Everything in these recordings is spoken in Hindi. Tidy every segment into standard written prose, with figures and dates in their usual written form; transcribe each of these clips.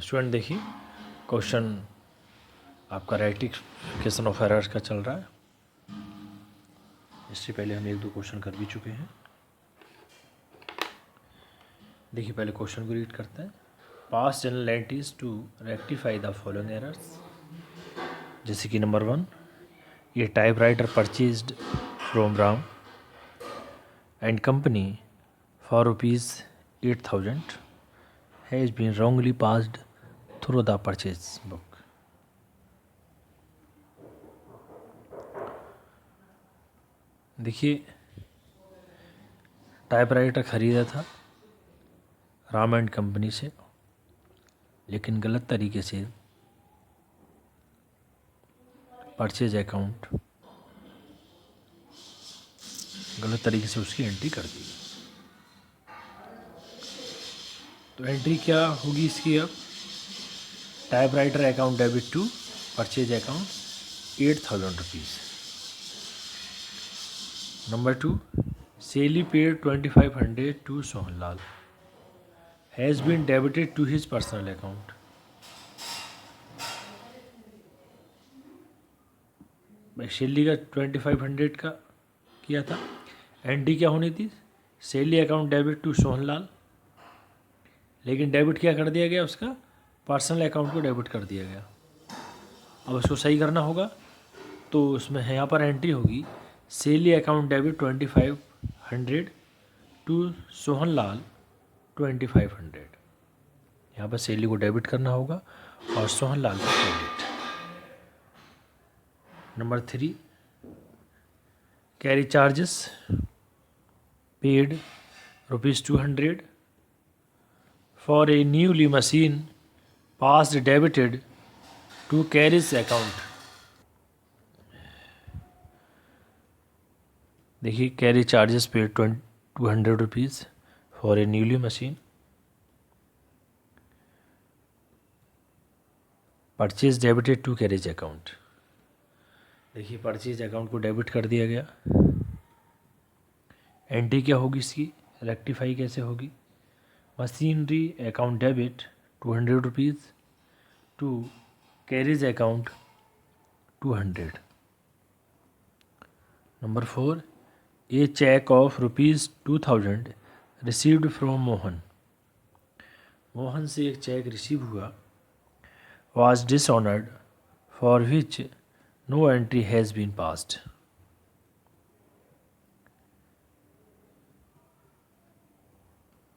स्टूडेंट देखिए, क्वेश्चन आपका रेक्टिफिकेशन ऑफ एरर्स का चल रहा है। इससे पहले हम एक दो क्वेश्चन कर भी चुके हैं। देखिए, पहले क्वेश्चन को रीड करते हैं। Pass general entries to rectify the following errors. जैसे कि नंबर 1, ये typewriter purchased from Ram and company for ₹8,000 has been wrongly passed through the purchase book. देखिए, टाइपराइटर ख़रीदा था राम एंड कंपनी से, लेकिन गलत तरीके से परचेज अकाउंट गलत तरीके से उसकी एंट्री कर दी। तो एंट्री क्या होगी इसकी? अब typewriter account debit to purchase account ₹8,000। Number 2, salary paid 2,500 to Sohanlal has been debited to his personal account. Salary का 2,500 का किया था, एंट्री क्या होनी थी? सेली अकाउंट डेबिट टू सोहनलाल, लेकिन डेबिट क्या कर दिया गया? उसका पर्सनल अकाउंट को डेबिट कर दिया गया। अब उसको सही करना होगा, तो उसमें यहाँ पर एंट्री होगी सेली अकाउंट डेबिट 2,500 टू सोहनलाल 2,500। यहाँ पर सेली को डेबिट करना होगा और सोहनलाल को credit. Number 3, carry charges paid ₹200 for a newly machine passed debited to carriage account. देखिए, carry charges paid ₹200 for a newly machine, purchase debited to carriage account. देखिए, परचेज अकाउंट को डेबिट कर दिया गया। एंट्री क्या होगी इसकी? रेक्टिफाई कैसे होगी? Machinery account debit ₹200 to carriage account 200। Number 4, a cheque of ₹2,000 received from Mohan. Mohan से एक चेक रिसीव हुआ, was dishonored, for which no entry has been passed।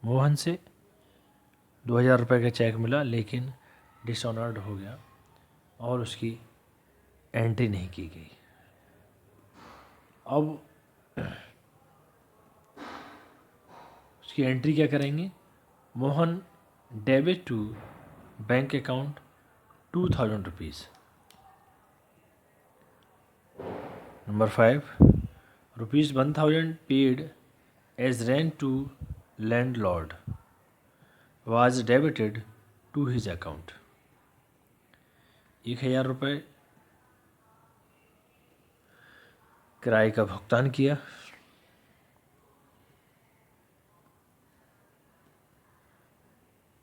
Mohan से 2,000 रुपये का चेक मिला, लेकिन डिसऑनर्ड हो गया और उसकी एंट्री नहीं की गई। अब उसकी एंट्री क्या करेंगे? Mohan debit to bank account ₹2,000। Number 5, ₹1,000 paid as rent to landlord was debited to his account. 1,000 रुपये किराए का भुगतान किया,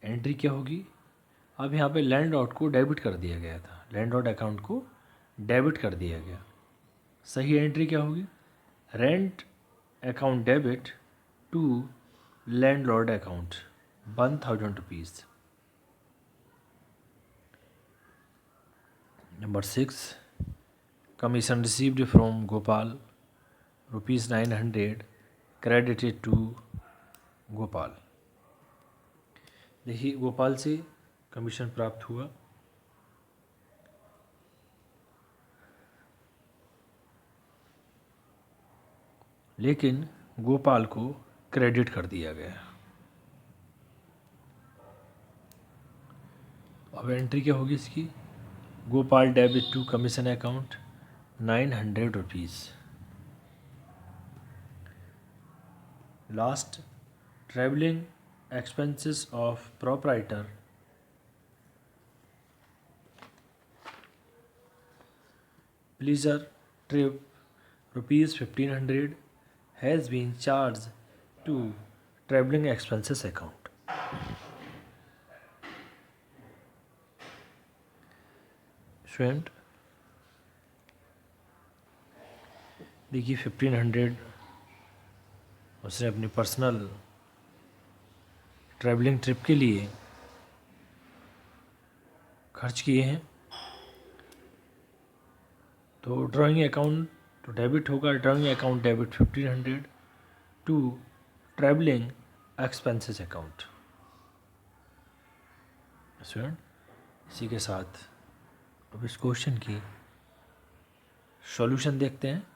एंट्री क्या होगी? अब यहाँ पे लैंडलॉर्ड को डेबिट कर दिया गया था, लैंडलॉर्ड अकाउंट को डेबिट कर दिया गया। सही एंट्री क्या होगी? Rent account debit to landlord account ₹1,000। Number 6, commission received from Gopal ₹900 credited to Gopal. देखिए, गोपाल से कमीशन प्राप्त हुआ, लेकिन गोपाल को क्रेडिट कर दिया गया। अब एंट्री क्या होगी इसकी? Gopal debit to commission account ₹900। Last, travelling expenses of proprietor pleasure trip ₹1,500 has been charged to traveling expenses account। Student देखिए 1500 उसने अपनी पर्सनल ट्रैवलिंग ट्रिप के लिए खर्च किए हैं, तो ड्राइंग अकाउंट तो डेबिट होगा, drawing account debit 1500 to travelling expenses account. Student इसी के साथ अब इस क्वेश्चन की सॉल्यूशन देखते हैं।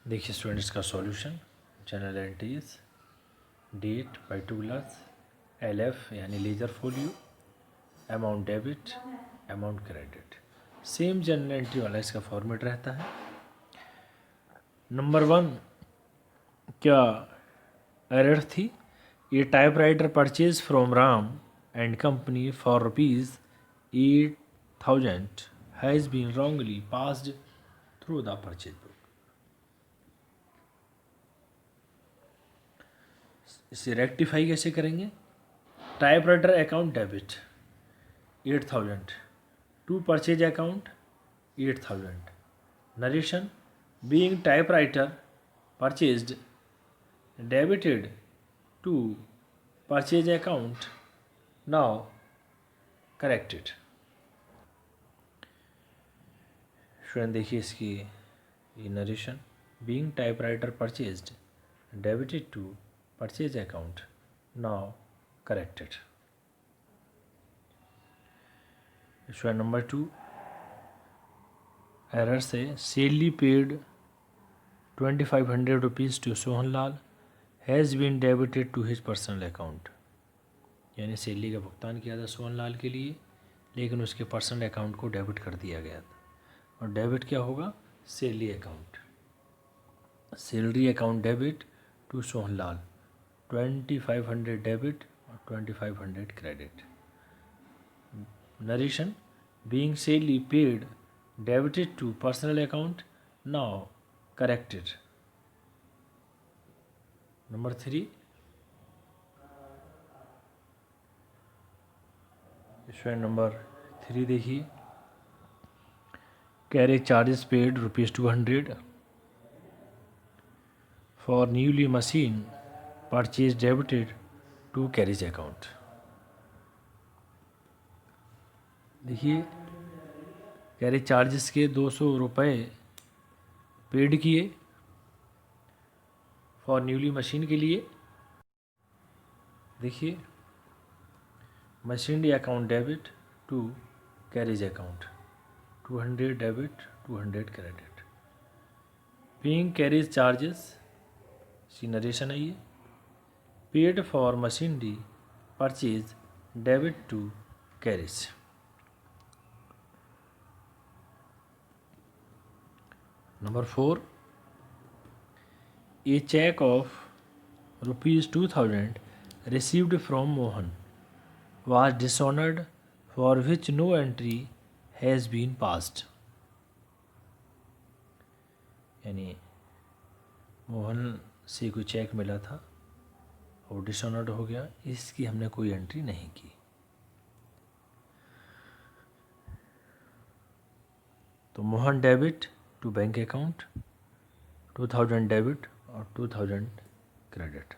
देखिए स्टूडेंट इसका solution, journal entries, date particulars, LF यानी ledger folio, amount debit, amount credit, same journal entry वाला इसका फॉर्मेट रहता है। नंबर 1 क्या एरर थी? ये typewriter purchase from Ram and company for ₹8,000 has been wrongly passed through the purchase book. इसे रेक्टिफाई कैसे करेंगे? Typewriter account debit 8,000 to purchase account 8,000, narration being typewriter purchased debited to purchase account now corrected. Student देखिए इसकी ये narration, being typewriter purchased debited to purchase account now corrected. Student number 2 error से salary paid 2,500 rupees to Sohanlal has been debited to his personal account, यानी सेली का भुगतान किया था सोहनलाल के लिए, लेकिन उसके पर्सनल अकाउंट को डेबिट कर दिया गया था। और डेबिट क्या होगा? Salary account, salary account debit to Sohanlal 2,500 debit और 2,500 credit. Narration being salary paid debited to personal account now corrected. Number 3 student number 3 देखिए, carriage charges paid ₹200 for newly machine purchase debited to carriage account. देखिए कैरेज चार्जेस के 200 रुपये पेड किए फॉर न्यूली मशीन के लिए। देखिए machinery account debit to carriage account 200 debit 200 credit. Paying carriage charges सी नरेशन है ये, paid for machinery purchase debit to carriage. Number 4 a cheque of ₹2,000 received from Mohan was dishonored for which no entry has been passed, यानी मोहन से कोई चेक मिला था और डिसऑनर्ड हो गया, इसकी हमने कोई एंट्री नहीं की। तो Mohan debit to bank account 2,000 debit और 2,000 credit.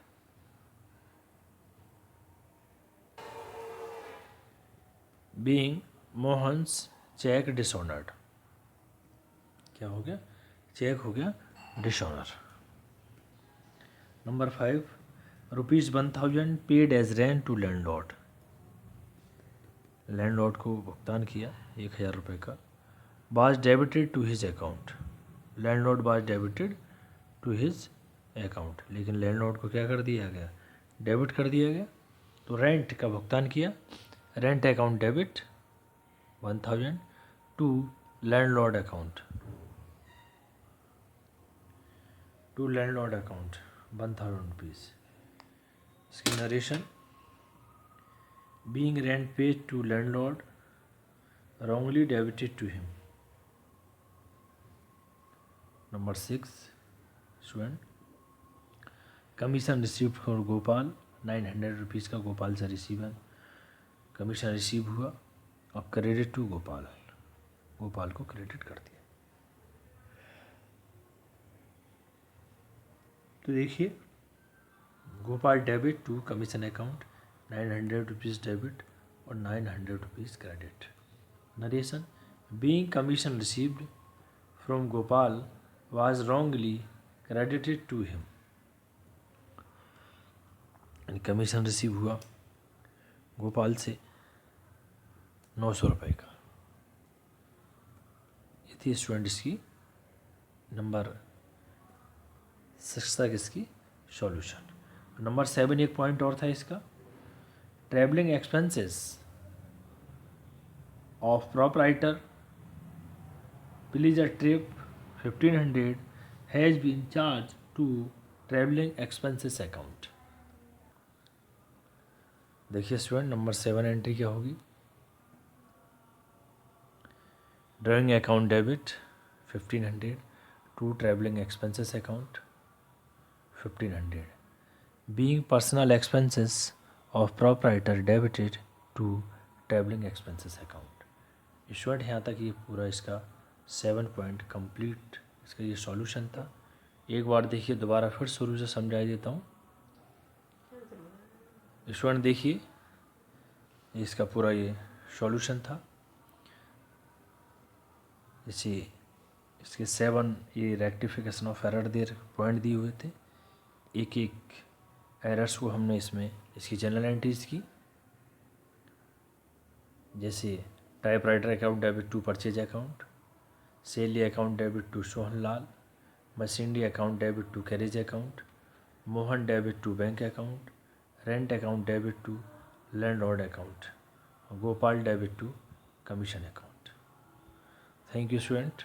Being Mohan's cheque dishonoured, क्या हो गया? चेक हो गया dishonour. Number 5 ₹1,000 paid as rent to landlord, landlord को भुगतान किया 1,000 रुपये का, was debited to his account, landlord was debited to his account, लेकिन लैंडलॉर्ड को क्या कर दिया गया? डेबिट कर दिया गया। तो रेंट का भुगतान किया, rent account debit 1,000 to landlord account, to landlord account 1,000 rupees. इसकी narration being rent paid to landlord wrongly debited to him। Number 6 student commission received for Gopal 900 rupees का गोपाल से रिसीव है, कमीशन रिसीव हुआ और क्रेडिट टू गोपाल, गोपाल को क्रेडिट कर दिया। तो देखिए Gopal debit to commission account 900 rupees debit और 900 rupees credit. Narration, being commission received from Gopal was wrongly credited to him. Commission receive हुआ गोपाल से 900 रुपये का। ये थी स्टूडेंट्स की नंबर 6 तक इसकी सॉल्यूशन। नंबर 7 एक पॉइंट और था इसका, travelling expenses of proprietor pleasure trip 1500 has been charge to travelling expenses account. देखिए स्टूडेंट नंबर 7 एंट्री क्या होगी, drawing account debit 1500 to travelling expenses account 1500, being personal expenses of proprietor debited to travelling expenses account. Student यहाँ तक ये पूरा इसका 7 पॉइंट कंप्लीट इसका ये सॉल्यूशन था। एक बार देखिए दोबारा फिर शुरू से समझा देता हूँ। स्टूडेंट देखिए इसका पूरा ये सॉल्यूशन था। जैसे इसके 7 ये रेक्टिफिकेशन ऑफ एरर पॉइंट दिए हुए थे, एक एक एरर्स को हमने इसमें इसकी जनरल एंट्रीज की। जैसे typewriter account debit to purchase account, सेली account debit to Sohan Lal, machinery account debit to carriage account, Mohan debit to bank account, rent account debit to landlord account, Gopal debit to commission account. Thank you student.